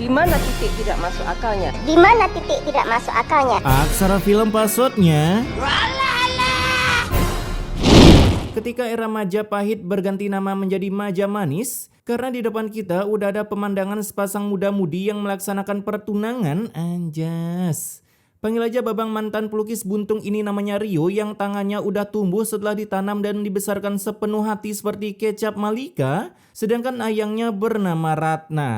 Di mana titik tidak masuk akalnya? Di mana titik tidak masuk akalnya? Aksara film passwordnya. Ketika era Majapahit berganti nama menjadi Majamanis, karena di depan kita udah ada pemandangan sepasang muda-mudi yang melaksanakan pertunangan, anjas. Panggil aja babang mantan pelukis buntung ini namanya Rio yang tangannya udah tumbuh setelah ditanam dan dibesarkan sepenuh hati seperti kecap Malika, sedangkan ayangnya bernama Ratna.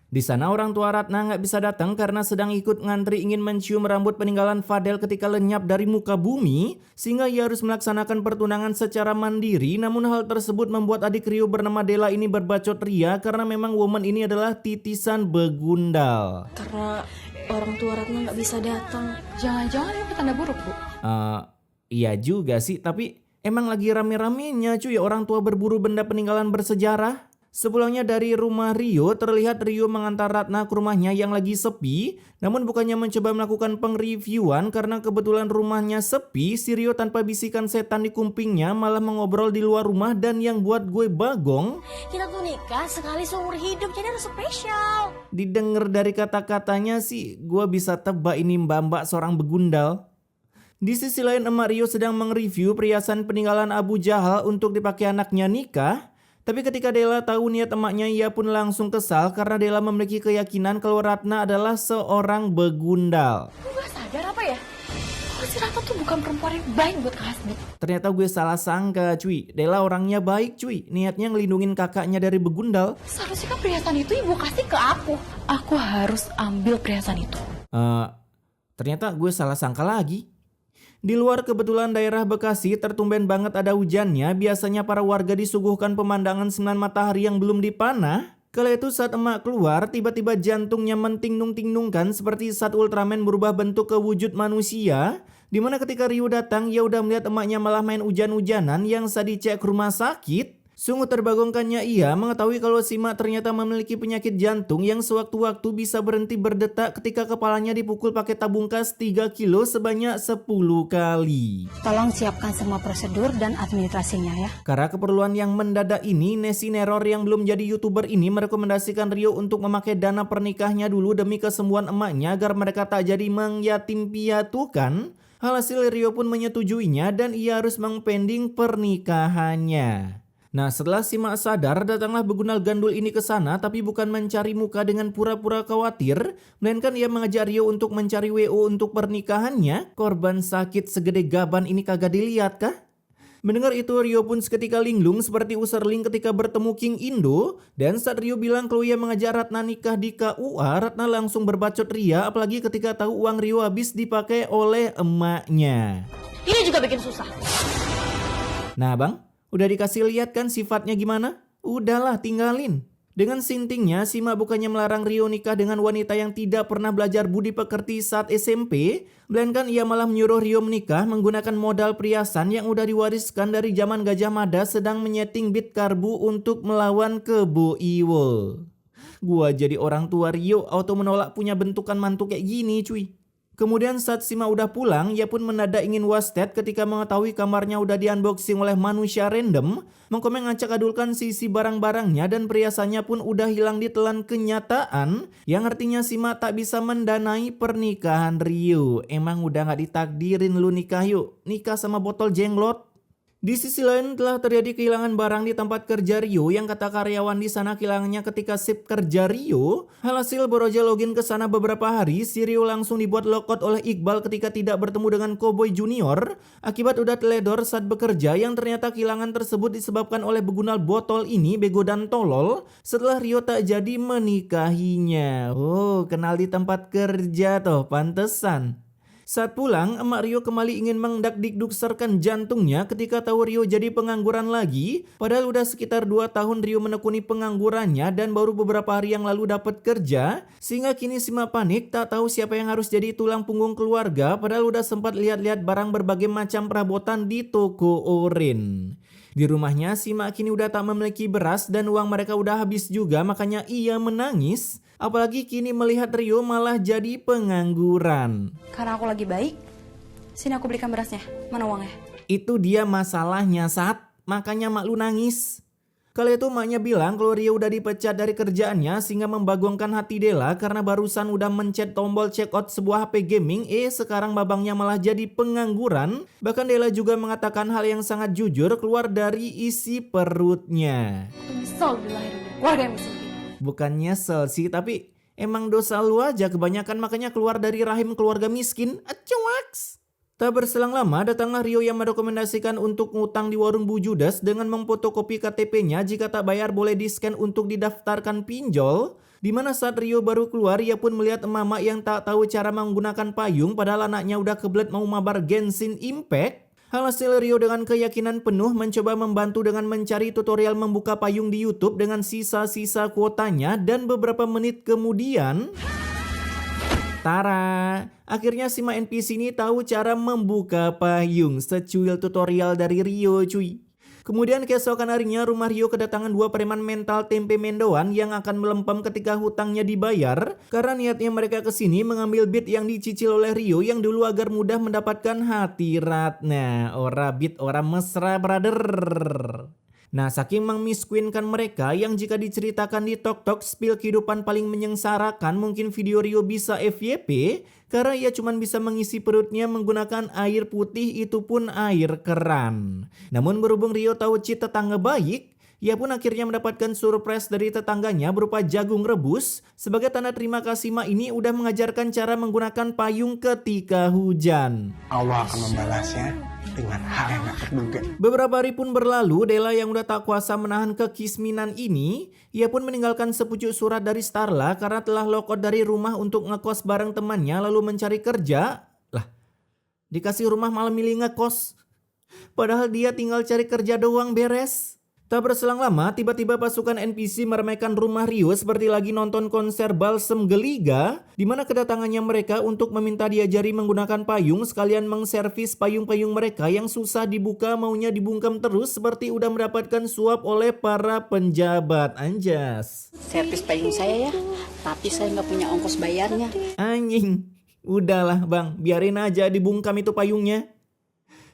Di sana orang tua Ratna nggak bisa datang karena sedang ikut ngantri ingin mencium rambut peninggalan Fadel ketika lenyap dari muka bumi, sehingga ia harus melaksanakan pertunangan secara mandiri. Namun hal tersebut membuat adik Rio bernama Della ini berbacot ria karena memang woman ini adalah titisan begundal. Karena orang tua Ratna nggak bisa datang. Jangan-jangan itu tanda buruk, Bu? Iya juga sih, tapi emang lagi rame-ramenya cuy orang tua berburu benda peninggalan bersejarah. Sepulangnya dari rumah Rio, terlihat Rio mengantar Ratna ke rumahnya yang lagi sepi. Namun bukannya mencoba melakukan pengreviewan karena kebetulan rumahnya sepi, si Rio tanpa bisikan setan di kupingnya malah mengobrol di luar rumah. Dan yang buat gue bagong, Kita tuh nikah sekali seumur hidup, jadi harus spesial. didengar dari kata-katanya sih gue bisa tebak ini mbak-mbak seorang begundal. Di sisi lain emak Rio sedang mengreview perhiasan peninggalan Abu Jahal untuk dipakai anaknya nikah. Tapi ketika Della tahu niat emaknya, ia pun langsung kesal karena Della memiliki keyakinan kalau Ratna adalah seorang begundal. Gue gak sadar apa ya? Kalau si Ratna tuh bukan perempuan yang baik buat Kak Hasbi. Ternyata gue salah sangka cuy, Della orangnya baik cuy, niatnya ngelindungin kakaknya dari begundal. Seharusnya kan perhiasan itu ibu kasih ke aku. Aku harus ambil perhiasan itu. Ternyata gue salah sangka lagi. Di luar kebetulan daerah Bekasi tertumben banget ada hujannya, biasanya para warga disuguhkan pemandangan sinar matahari yang belum dipanah. Kala itu saat emak keluar, tiba-tiba jantungnya mentingnung-tingnungkan seperti saat Ultraman berubah bentuk ke wujud manusia. Dimana ketika Rio datang, ia udah melihat emaknya malah main hujan-hujanan yang saat dicek ke rumah sakit. Sungguh terbagongkannya ia mengetahui kalau si Mak ternyata memiliki penyakit jantung yang sewaktu-waktu bisa berhenti berdetak ketika kepalanya dipukul pakai tabung gas 3 kilo sebanyak 10 kali. Tolong siapkan semua prosedur dan administrasinya ya. Karena keperluan yang mendadak ini, Nesi Neror yang belum jadi YouTuber ini merekomendasikan Rio untuk memakai dana pernikahnya dulu demi kesembuhan emaknya agar mereka tak jadi mengyatim piatukan. Alhasil Rio pun menyetujuinya dan ia harus mengpending pernikahannya. Nah setelah si Mak sadar, datanglah begundal gandul ini ke sana, tapi bukan mencari muka dengan pura-pura khawatir, melainkan ia mengajak Rio untuk mencari WO untuk pernikahannya. Korban sakit segede gaban ini kagak dilihat kah? Mendengar itu Rio pun seketika linglung seperti userling ketika bertemu King Indo. Dan saat Rio bilang kalau ia mengajak Ratna nikah di KUA, Ratna langsung berbacot ria, apalagi ketika tahu uang Rio habis dipakai oleh emaknya. Ini juga bikin susah. Nah bang, udah dikasih lihat kan sifatnya gimana? Udahlah tinggalin. Dengan sintingnya, si Mak bukannya melarang Rio nikah dengan wanita yang tidak pernah belajar budi pekerti saat SMP, melainkan ia malah menyuruh Rio menikah menggunakan modal perhiasan yang udah diwariskan dari zaman Gajah Mada sedang menyeting beat karbu untuk melawan Kebo Iwo. Gua jadi orang tua Rio auto menolak punya bentukan mantu kayak gini cuy. Kemudian saat Sima udah pulang, ia pun mendadak ingin wasted ketika mengetahui kamarnya udah di-unboxing oleh manusia random. Mengkomeng ngacak-adulkan sisi barang-barangnya dan perhiasannya pun udah hilang ditelan kenyataan. Yang artinya Sima tak bisa mendanai pernikahan Rio. Emang udah gak ditakdirin lu nikah yuk, nikah sama botol jenglot. Di sisi lain telah terjadi kehilangan barang di tempat kerja Rio yang kata karyawan di sana kehilangannya ketika sip kerja Rio. Alhasil Boroja login ke sana beberapa hari, si Rio langsung dibuat lockout oleh Iqbal ketika tidak bertemu dengan Cowboy Junior. Akibat udah teledor saat bekerja yang ternyata kehilangan tersebut disebabkan oleh begundal botol ini bego dan tolol setelah Rio tak jadi menikahinya. Oh, kenal di tempat kerja toh, pantesan. Saat pulang, emak Rio kembali ingin mengdak-dikdukserkan jantungnya ketika tahu Rio jadi pengangguran lagi. Padahal udah sekitar 2 tahun Rio menekuni penganggurannya dan baru beberapa hari yang lalu dapat kerja. Sehingga kini Sima panik tak tahu siapa yang harus jadi tulang punggung keluarga. Padahal udah sempat lihat-lihat barang berbagai macam perabotan di toko Orin. Di rumahnya Sima kini udah tak memiliki beras dan uang mereka udah habis juga, makanya ia menangis. Apalagi kini melihat Rio malah jadi pengangguran. Karena aku lagi baik, sini aku belikan berasnya. Mana uangnya? Itu dia masalahnya Sat, makanya mak lu nangis. Kala itu emaknya bilang kalau Rio udah dipecat dari kerjaannya sehingga membagongkan hati Della karena barusan udah mencet tombol check out sebuah HP gaming, sekarang babangnya malah jadi pengangguran. Bahkan Della juga mengatakan hal yang sangat jujur keluar dari isi perutnya. Aku nyesel dilahirin dari keluarga yang miskin ini. Bukan nyesel sih, tapi emang dosa lu aja kebanyakan makanya keluar dari rahim keluarga miskin. Acuaks. Tak berselang lama, datanglah Rio yang merekomendasikan untuk ngutang di warung Bu Judas dengan memfotokopi KTP-nya jika tak bayar boleh di-scan untuk didaftarkan pinjol. Dimana saat Rio baru keluar, ia pun melihat emak-emak yang tak tahu cara menggunakan payung padahal anaknya udah kebelet mau mabar Genshin Impact. Hasil Rio dengan keyakinan penuh mencoba membantu dengan mencari tutorial membuka payung di YouTube dengan sisa-sisa kuotanya dan beberapa menit kemudian... Tara, akhirnya si NPC ini tahu cara membuka payung secuil tutorial dari Rio cuy. Kemudian keesokan harinya rumah Rio kedatangan 2 preman mental tempe mendoan yang akan melempem ketika hutangnya dibayar. Karena niatnya mereka kesini mengambil beat yang dicicil oleh Rio yang dulu agar mudah mendapatkan hati Ratna. Ora beat ora mesra brother. Nah, saking memiskuinkan mereka yang jika diceritakan di Tok spill kehidupan paling menyengsarakan, mungkin video Rio bisa FYP karena ia cuma bisa mengisi perutnya menggunakan air putih, itu pun air keran. Namun berhubung Rio tahu cheat tetangga baik, ia pun akhirnya mendapatkan surprise dari tetangganya berupa jagung rebus. Sebagai tanda terima kasih mak ini udah mengajarkan cara menggunakan payung ketika hujan. Allah akan membalasnya dengan hal yang tak terduga. Beberapa hari pun berlalu, Della yang udah tak kuasa menahan kekisminan ini, ia pun meninggalkan sepucuk surat dari Starla karena telah lockout dari rumah untuk ngekos bareng temannya lalu mencari kerja. Lah, dikasih rumah malah milih ngekos. Padahal dia tinggal cari kerja doang beres. Tak berselang lama, tiba-tiba pasukan NPC meremehkan rumah Rio seperti lagi nonton konser Balsem Geliga, di mana kedatangannya mereka untuk meminta diajari menggunakan payung sekalian mengservis payung-payung mereka yang susah dibuka maunya dibungkam terus seperti udah mendapatkan suap oleh para penjabat. Anjas. Servis payung saya ya, tapi saya nggak punya ongkos bayarnya. Anjing, udahlah bang, biarin aja dibungkam itu payungnya.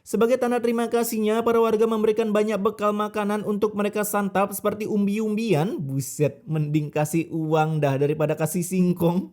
Sebagai tanda terima kasihnya, para warga memberikan banyak bekal makanan untuk mereka santap seperti umbi-umbian. Buset, mending kasih uang dah daripada kasih singkong.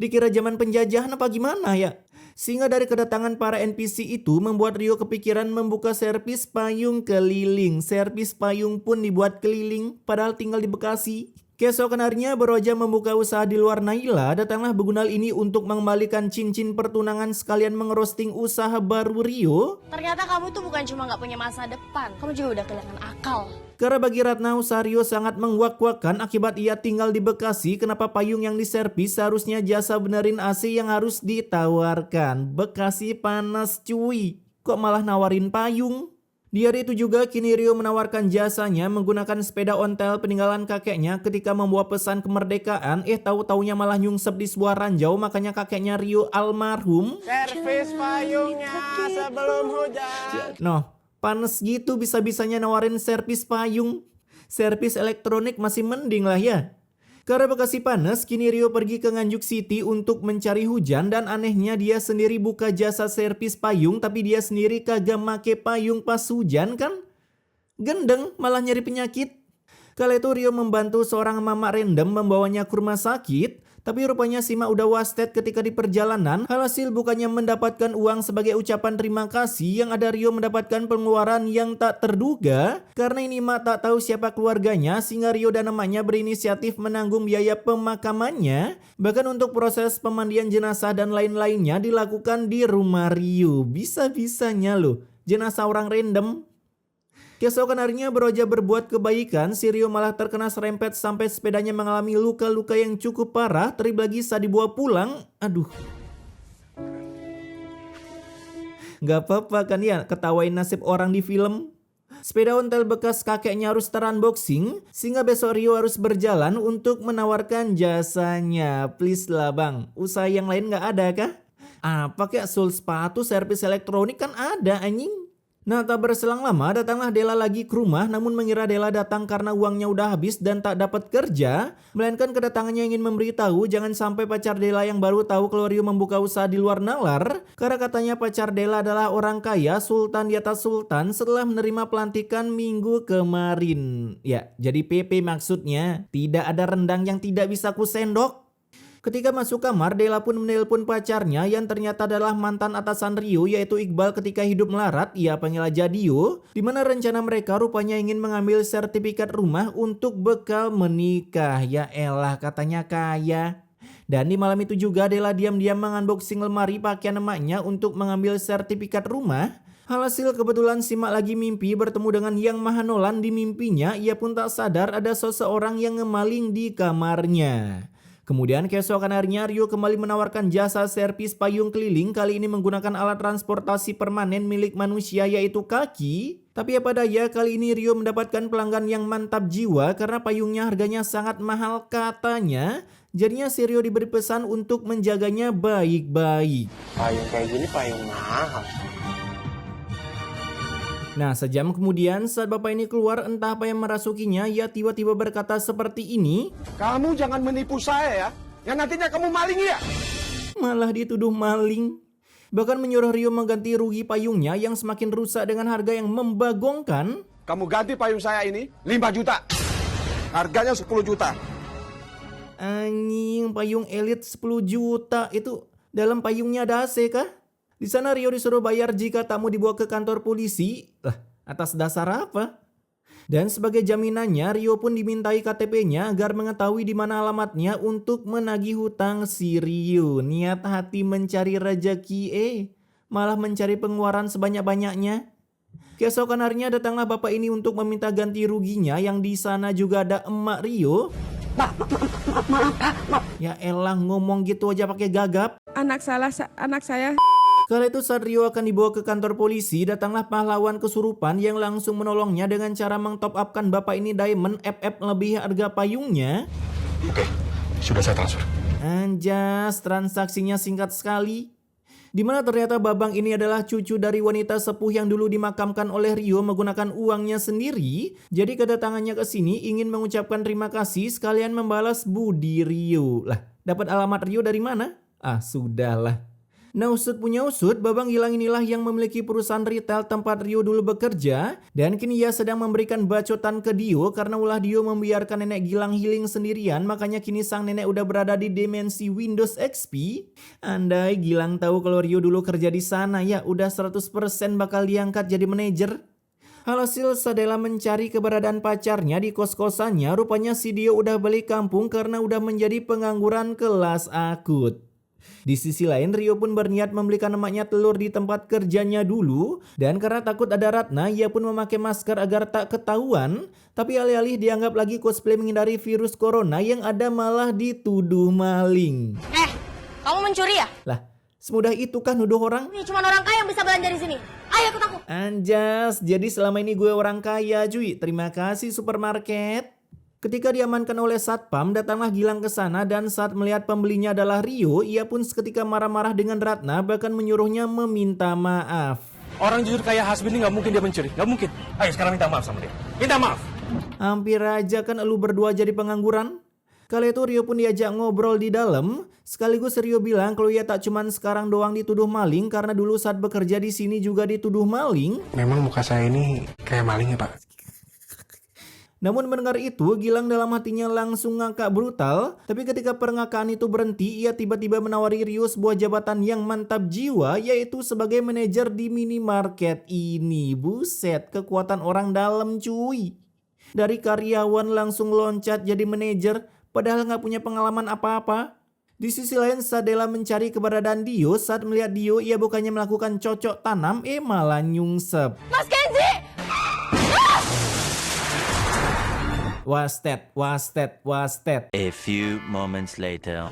Dikira zaman penjajahan apa gimana ya? Sehingga dari kedatangan para NPC itu membuat Rio kepikiran membuka servis payung keliling. Servis payung pun dibuat keliling, padahal tinggal di Bekasi. Keesokan harinya baru aja membuka usaha di luar Naila, datanglah Begunal ini untuk mengembalikan cincin pertunangan sekalian mengerosting usaha baru Rio. Ternyata kamu tuh bukan cuma gak punya masa depan, kamu juga udah kehilangan akal. Karena bagi Ratna usaha Rio sangat menguak-kuakan akibat ia tinggal di Bekasi, kenapa payung yang diservis seharusnya jasa benerin AC yang harus ditawarkan. Bekasi panas cuy, kok malah nawarin payung? Di hari itu juga kini Rio menawarkan jasanya menggunakan sepeda ontel peninggalan kakeknya ketika membawa pesan kemerdekaan. Tahu-taunya malah nyungsep di sebuah ranjau, makanya kakeknya Rio almarhum. Servis payungnya sebelum hujan. Noh, panas gitu bisa-bisanya nawarin servis payung. Servis elektronik masih mending lah ya. Karena Bekasi panas, kini Rio pergi ke Nganjuk City untuk mencari hujan dan anehnya dia sendiri buka jasa servis payung tapi dia sendiri kagak make payung pas hujan kan? Gendeng malah nyari penyakit. Kala itu Rio membantu seorang mama random membawanya ke rumah sakit, tapi rupanya si mak udah wasted ketika di perjalanan. Hasil bukannya mendapatkan uang sebagai ucapan terima kasih, yang ada Rio mendapatkan pengeluaran yang tak terduga. Karena ini mak tak tahu siapa keluarganya, sehingga Rio dan emaknya berinisiatif menanggung biaya pemakamannya. Bahkan untuk proses pemandian jenazah dan lain-lainnya dilakukan di rumah Rio. Bisa-bisanya loh, jenazah orang random. Keesokan harinya beroja berbuat kebaikan, si Rio malah terkena serempet sampai sepedanya mengalami luka-luka yang cukup parah. Terlebih lagi saat dibawa pulang, aduh. Gak apa-apa kan ya ketawain nasib orang di film. Sepeda ontel bekas kakeknya harus terunboxing, sehingga besok Rio harus berjalan untuk menawarkan jasanya. Please lah bang, usaha yang lain gak ada kah? Apa kayak sol sepatu servis elektronik kan ada anjing. Nah, tak berselang lama datanglah Della lagi ke rumah, namun mengira Della datang karena uangnya udah habis dan tak dapat kerja, melainkan kedatangannya ingin memberitahu jangan sampai pacar Della yang baru tahu kalau Rio membuka usaha di luar nalar, karena katanya pacar Della adalah orang kaya, sultan di atas sultan setelah menerima pelantikan minggu kemarin. Ya, jadi PP maksudnya, tidak ada rendang yang tidak bisa kusendok. Ketika masuk kamar, Della pun menelpon pacarnya yang ternyata adalah mantan atasan Rio yaitu Iqbal ketika hidup melarat, ia panggil aja Dio, di mana rencana mereka rupanya ingin mengambil sertifikat rumah untuk bekal menikah. Ya elah, katanya kaya. Dan di malam itu juga Della diam-diam mengunboxing lemari pakaian emaknya untuk mengambil sertifikat rumah. Alhasil kebetulan si mak lagi mimpi bertemu dengan Yang Maha Nolan di mimpinya, ia pun tak sadar ada seseorang yang ngemaling di kamarnya. Kemudian keesokan harinya Rio kembali menawarkan jasa servis payung keliling, kali ini menggunakan alat transportasi permanen milik manusia yaitu kaki. Tapi apa daya, kali ini Rio mendapatkan pelanggan yang mantap jiwa karena payungnya harganya sangat mahal katanya. Jadinya si Rio diberi pesan untuk menjaganya baik-baik. Payung kayak gini payung mahal. Nah, sejam kemudian saat bapak ini keluar, entah apa yang merasukinya, ia tiba-tiba berkata seperti ini. Kamu jangan menipu saya ya, yang nantinya kamu maling ya. Malah dituduh maling. Bahkan menyuruh Rio mengganti rugi payungnya yang semakin rusak dengan harga yang membagongkan. Kamu ganti payung saya ini 5 juta. Harganya 10 juta. Anjing, payung elit 10 juta. Itu dalam payungnya ada AC kah? Di sana Rio disuruh bayar jika tak mau dibawa ke kantor polisi. Lah, atas dasar apa? Dan sebagai jaminannya, Rio pun dimintai KTP-nya agar mengetahui di mana alamatnya untuk menagih hutang si Rio. Niat hati mencari rezeki, malah mencari pengeluaran sebanyak-banyaknya. Keesokan harinya datanglah bapak ini untuk meminta ganti ruginya, yang di sana juga ada emak Rio. Maaf. Ya elah, ngomong gitu aja pakai gagap. Anak saya. Kala itu saat Rio akan dibawa ke kantor polisi, datanglah pahlawan kesurupan yang langsung menolongnya dengan cara mengtop-upkan bapak ini diamond FF lebih harga payungnya. Oke, sudah saya transfer. Anjas, transaksinya singkat sekali. Dimana ternyata Babang ini adalah cucu dari wanita sepuh yang dulu dimakamkan oleh Rio menggunakan uangnya sendiri. Jadi kedatangannya ke sini ingin mengucapkan terima kasih sekalian membalas budi Rio. Lah, dapat alamat Rio dari mana? Ah, sudahlah. Nah, usut punya usut, Babang Gilang inilah yang memiliki perusahaan retail tempat Rio dulu bekerja. Dan kini ia sedang memberikan bacotan ke Dio karena ulah Dio membiarkan nenek Gilang healing sendirian. Makanya kini sang nenek udah berada di dimensi Windows XP. Andai Gilang tahu kalau Rio dulu kerja di sana, ya udah 100% bakal diangkat jadi manajer. Alhasil Sadela mencari keberadaan pacarnya di kos-kosannya. Rupanya si Dio udah balik kampung karena udah menjadi pengangguran kelas akut. Di sisi lain, Rio pun berniat membelikan emaknya telur di tempat kerjanya dulu. Dan karena takut ada Ratna, ia pun memakai masker agar tak ketahuan. Tapi alih-alih dianggap lagi cosplay menghindari virus corona, yang ada malah dituduh maling. Kamu mencuri ya? Lah, semudah itu kan nuduh orang? Ini cuma orang kaya yang bisa belanja di sini. Ayo ikut aku. Anjas, jadi selama ini gue orang kaya cuy. Terima kasih supermarket. Ketika diamankan oleh Satpam, datanglah Gilang ke sana dan saat melihat pembelinya adalah Rio, ia pun seketika marah-marah dengan Ratna, bahkan menyuruhnya meminta maaf. Orang jujur kayak Hasbi ini nggak mungkin dia mencuri, nggak mungkin. Ayo sekarang minta maaf sama dia. Minta maaf. Hampir aja kan elu berdua jadi pengangguran. Kala itu Rio pun diajak ngobrol di dalam. Sekaligus Rio bilang kalau ia tak cuman sekarang doang dituduh maling, karena dulu saat bekerja di sini juga dituduh maling. Memang muka saya ini kayak maling ya, Pak? Namun mendengar itu, Gilang dalam hatinya langsung ngakak brutal. Tapi ketika perengakaan itu berhenti, ia tiba-tiba menawari Rio sebuah jabatan yang mantap jiwa, yaitu sebagai manajer di minimarket ini. Buset, kekuatan orang dalam cuy. Dari karyawan langsung loncat jadi manajer, padahal nggak punya pengalaman apa-apa. Di sisi lain, Sadela mencari keberadaan Dio. Saat melihat Dio, ia bukannya melakukan cocok tanam, malah nyungsep. Mas Kenzi! Wasted. A few moments later.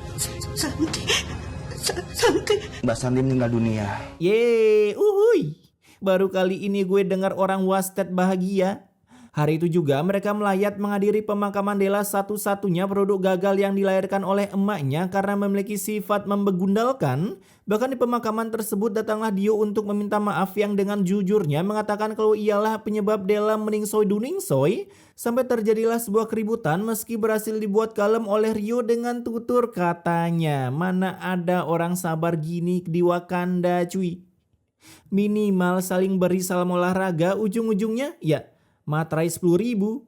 Mbak Santi meninggal dunia. Yeay, uhuy. Baru kali ini gue dengar orang wasted bahagia. Hari itu juga mereka melayat menghadiri pemakaman Della, satu-satunya produk gagal yang dilahirkan oleh emaknya karena memiliki sifat membegundalkan. Bahkan di pemakaman tersebut datanglah Dio untuk meminta maaf yang dengan jujurnya mengatakan kalau ialah penyebab Della meningsoy duningsoy. Sampai terjadilah sebuah keributan meski berhasil dibuat kalem oleh Rio dengan tutur katanya. Mana ada orang sabar gini di Wakanda cuy. Minimal saling beri salam olahraga, ujung-ujungnya ya materai 10.000.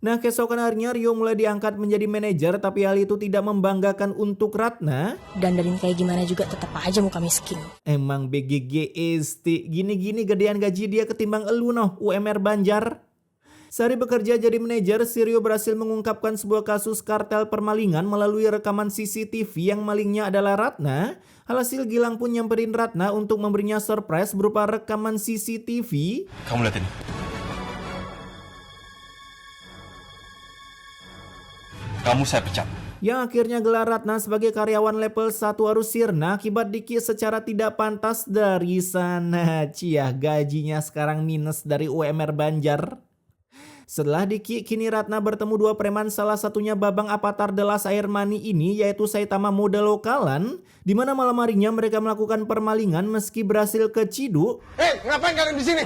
Nah, keesokan harinya Rio mulai diangkat menjadi manajer, tapi hal itu tidak membanggakan untuk Ratna. Dandanin kayak gimana juga tetap aja muka miskin. Emang BGGST, gini-gini gedean gaji dia ketimbang elu noh, UMR Banjar. Sehari bekerja jadi manajer, si Rio berhasil mengungkapkan sebuah kasus kartel permalingan melalui rekaman CCTV yang malingnya adalah Ratna. Alhasil Gilang pun nyamperin Ratna untuk memberinya surprise berupa rekaman CCTV. Kamu lihat ini. Kamu saya pecat. Yang akhirnya gelar Ratna sebagai karyawan level 1 harus sirna akibat Diki secara tidak pantas dari sana. Ciah, gajinya sekarang minus dari UMR Banjar. Setelah Diki, kini Ratna bertemu dua preman, salah satunya Babang Avatar The Last Air Money ini, yaitu Saitama model lokalan, di mana malam harinya mereka melakukan permalingan meski berhasil keciduk. Hei, ngapain kalian di sini?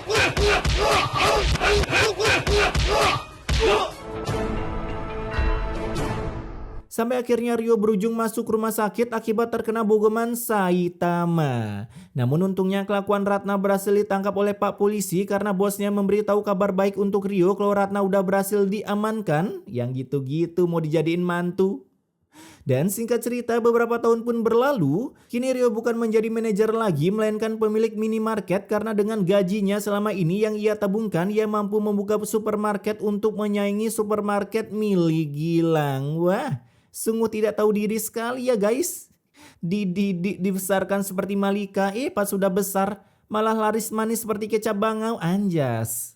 Sampai akhirnya Rio berujung masuk rumah sakit akibat terkena bogoman Saitama. Namun untungnya kelakuan Ratna berhasil ditangkap oleh Pak Polisi karena bosnya memberitahu kabar baik untuk Rio kalau Ratna udah berhasil diamankan. Yang gitu-gitu mau dijadiin mantu. Dan singkat cerita, beberapa tahun pun berlalu, kini Rio bukan menjadi manajer lagi melainkan pemilik minimarket karena dengan gajinya selama ini yang ia tabungkan, ia mampu membuka supermarket untuk menyaingi supermarket milik Gilang. Wah, sungguh tidak tahu diri sekali ya guys. Dididik dibesarkan seperti Malika, pas sudah besar malah laris manis seperti kecap bangau, anjas.